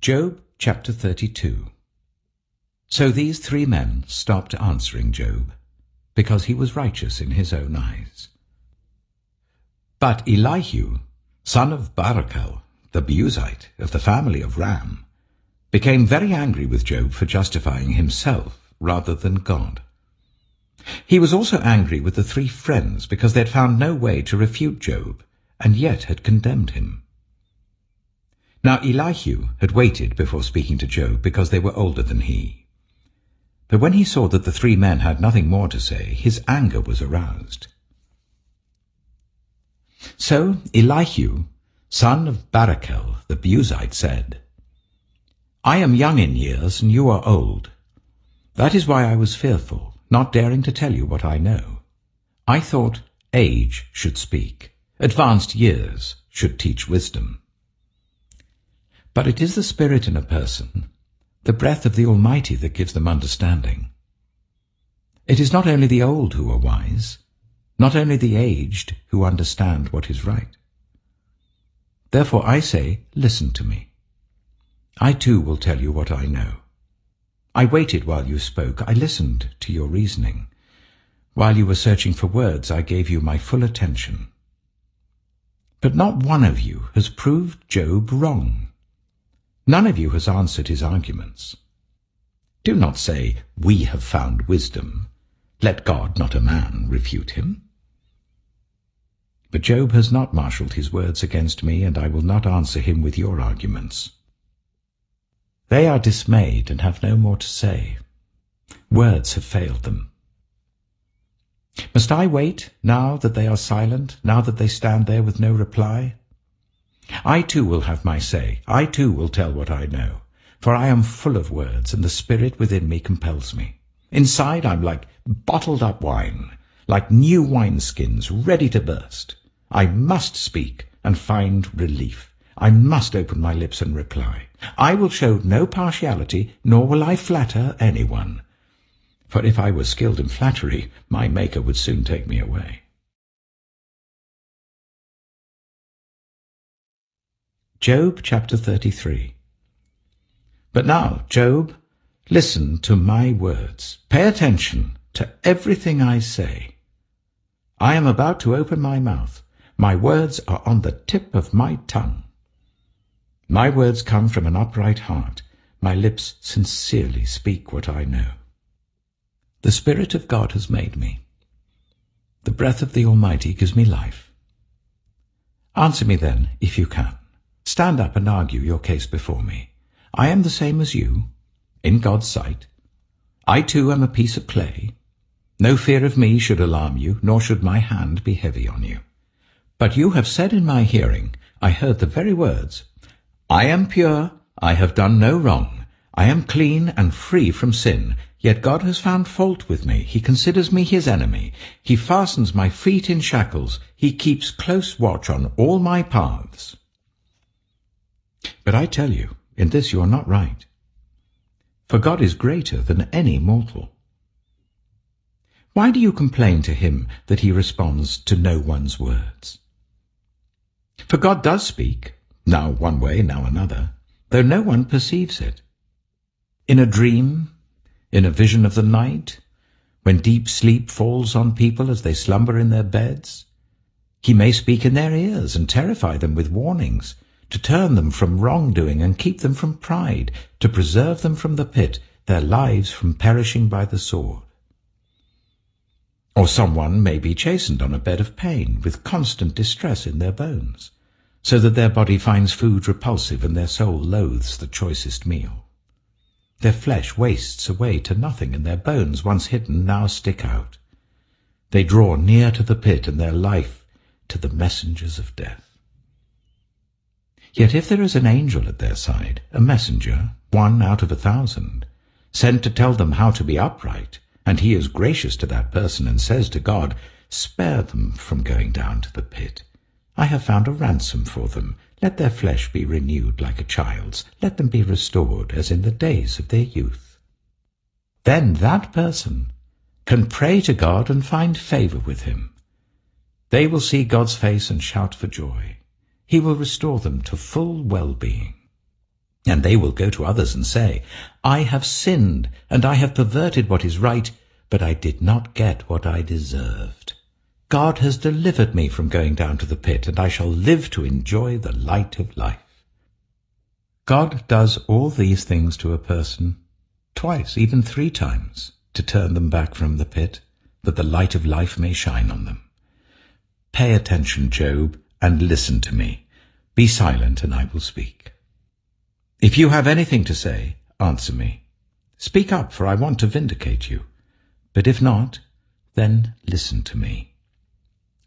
Job chapter 32. So these three men stopped answering Job, because he was righteous in his own eyes. But Elihu, son of Barachel, the Buzite of the family of Ram, became very angry with Job for justifying himself rather than God. He was also angry with the three friends because they had found no way to refute Job and yet had condemned him. Now Elihu had waited before speaking to Job because they were older than he. But when he saw that the three men had nothing more to say, his anger was aroused. So Elihu, son of Barachel, the Buzite, said, I am young in years, and you are old. That is why I was fearful, not daring to tell you what I know. I thought age should speak, advanced years should teach wisdom. But it is the spirit in a person, the breath of the Almighty, that gives them understanding. It is not only the old who are wise, not only the aged who understand what is right. Therefore I say, listen to me. I too will tell you what I know. I waited while you spoke. I listened to your reasoning. While you were searching for words, I gave you my full attention. But not one of you has proved Job wrong. None of you has answered his arguments. Do not say, we have found wisdom. Let God, not a man, refute him. But Job has not marshaled his words against me, and I will not answer him with your arguments. They are dismayed and have no more to say. Words have failed them. Must I wait, now that they are silent, now that they stand there with no reply? I too will have my say. I too will tell what I know. For I am full of words, and the spirit within me compels me. Inside I'm like bottled-up wine, like new wineskins ready to burst. I must speak and find relief. I must open my lips and reply. I will show no partiality, nor will I flatter anyone. For if I were skilled in flattery, my Maker would soon take me away. Job chapter 33. But now, Job, listen to my words. Pay attention to everything I say. I am about to open my mouth. My words are on the tip of my tongue. My words come from an upright heart. My lips sincerely speak what I know. The Spirit of God has made me. The breath of the Almighty gives me life. Answer me then, if you can. Stand up and argue your case before me. I am the same as you, in God's sight. I too am a piece of clay. No fear of me should alarm you, nor should my hand be heavy on you. But you have said in my hearing, I heard the very words, I am pure, I have done no wrong. I am clean and free from sin. Yet God has found fault with me. He considers me his enemy. He fastens my feet in shackles. He keeps close watch on all my paths. But I tell you, in this you are not right. For God is greater than any mortal. Why do you complain to him that he responds to no one's words? For God does speak, now one way, now another, though no one perceives it. In a dream, in a vision of the night, when deep sleep falls on people as they slumber in their beds, he may speak in their ears and terrify them with warnings, to turn them from wrongdoing and keep them from pride, to preserve them from the pit, their lives from perishing by the sword. Or someone may be chastened on a bed of pain, with constant distress in their bones, so that their body finds food repulsive and their soul loathes the choicest meal. Their flesh wastes away to nothing, and their bones, once hidden, now stick out. They draw near to the pit, and their life to the messengers of death. Yet if there is an angel at their side, a messenger, 1 out of 1,000, sent to tell them how to be upright, and he is gracious to that person and says to God, spare them from going down to the pit. I have found a ransom for them. Let their flesh be renewed like a child's. Let them be restored as in the days of their youth. Then that person can pray to God and find favor with him. They will see God's face and shout for joy. He will restore them to full well-being. And they will go to others and say, I have sinned, and I have perverted what is right, but I did not get what I deserved. God has delivered me from going down to the pit, and I shall live to enjoy the light of life. God does all these things to a person, twice, even 3 times, to turn them back from the pit, that the light of life may shine on them. Pay attention, Job, and listen to me. Be silent, and I will speak. If you have anything to say, answer me. Speak up, for I want to vindicate you. But if not, then listen to me.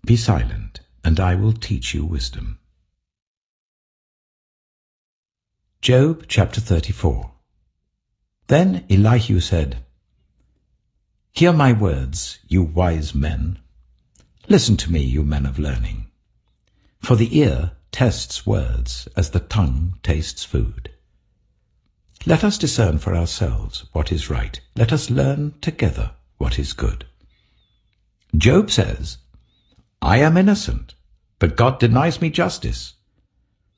Be silent, and I will teach you wisdom. Job chapter 34. Then Elihu said, Hear my words, you wise men. Listen to me, you men of learning. For the ear tests words as the tongue tastes food. Let us discern for ourselves what is right. Let us learn together what is good. Job says, I am innocent, but God denies me justice.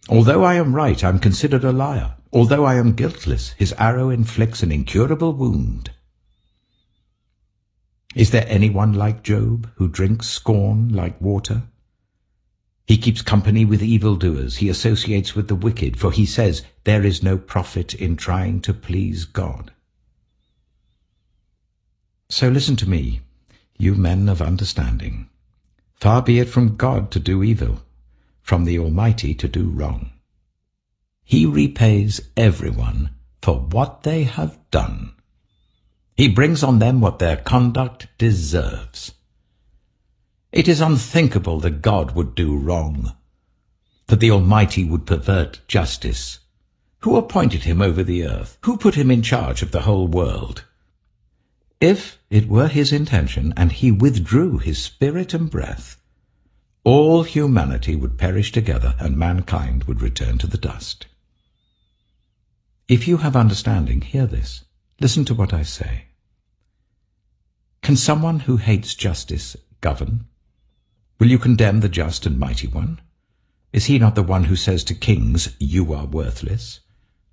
Although I am right, I am considered a liar. Although I am guiltless, his arrow inflicts an incurable wound. Is there anyone like Job who drinks scorn like water? He keeps company with evildoers. He associates with the wicked, for he says, there is no profit in trying to please God. So listen to me, you men of understanding. Far be it from God to do evil, from the Almighty to do wrong. He repays everyone for what they have done. He brings on them what their conduct deserves. It is unthinkable that God would do wrong, that the Almighty would pervert justice. Who appointed him over the earth? Who put him in charge of the whole world? If it were his intention, and he withdrew his spirit and breath, all humanity would perish together, and mankind would return to the dust. If you have understanding, hear this. Listen to what I say. Can someone who hates justice govern? Will you condemn the just and mighty one? Is he not the one who says to kings, you are worthless,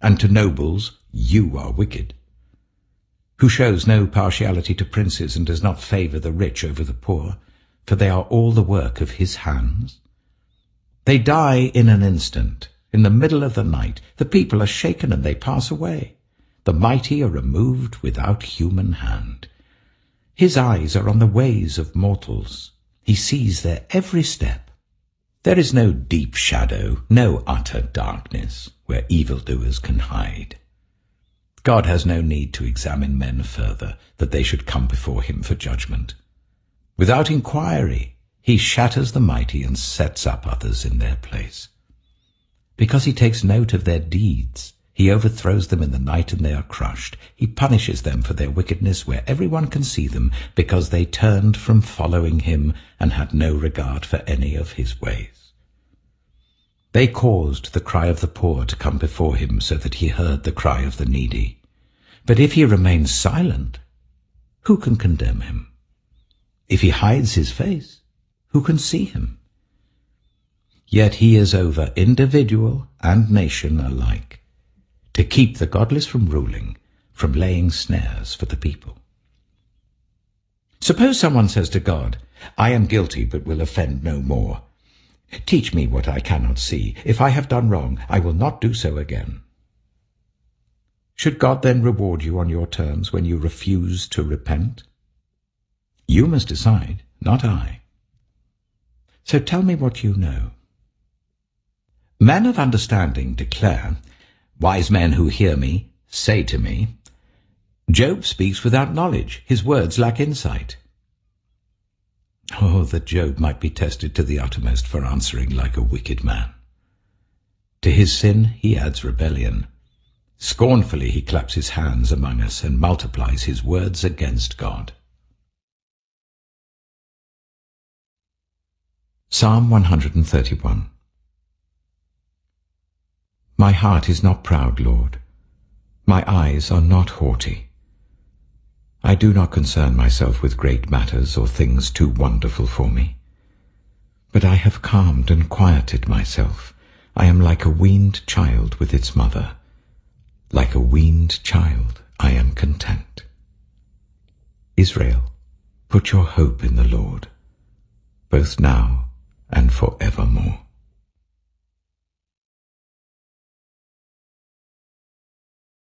and to nobles, you are wicked? Who shows no partiality to princes and does not favor the rich over the poor, for they are all the work of his hands? They die in an instant, in the middle of the night. The people are shaken and they pass away. The mighty are removed without human hand. His eyes are on the ways of mortals. He sees their every step. There is no deep shadow, no utter darkness, where evildoers can hide. God has no need to examine men further, that they should come before him for judgment. Without inquiry, he shatters the mighty and sets up others in their place. Because he takes note of their deeds, he overthrows them in the night and they are crushed. He punishes them for their wickedness where everyone can see them, because they turned from following him and had no regard for any of his ways. They caused the cry of the poor to come before him, so that he heard the cry of the needy. But if he remains silent, who can condemn him? If he hides his face, who can see him? Yet he is over individual and nation alike, to keep the godless from ruling, from laying snares for the people. Suppose someone says to God, I am guilty but will offend no more. Teach me what I cannot see. If I have done wrong, I will not do so again. Should God then reward you on your terms when you refuse to repent? You must decide, not I. So tell me what you know. Men of understanding declare, wise men who hear me say to me, Job speaks without knowledge. His words lack insight. Oh, that Job might be tested to the uttermost for answering like a wicked man. To his sin he adds rebellion. Scornfully he claps his hands among us and multiplies his words against God. Psalm 131. My heart is not proud, Lord. My eyes are not haughty. I do not concern myself with great matters or things too wonderful for me. But I have calmed and quieted myself. I am like a weaned child with its mother. Like a weaned child, I am content. Israel, put your hope in the Lord, both now and forevermore.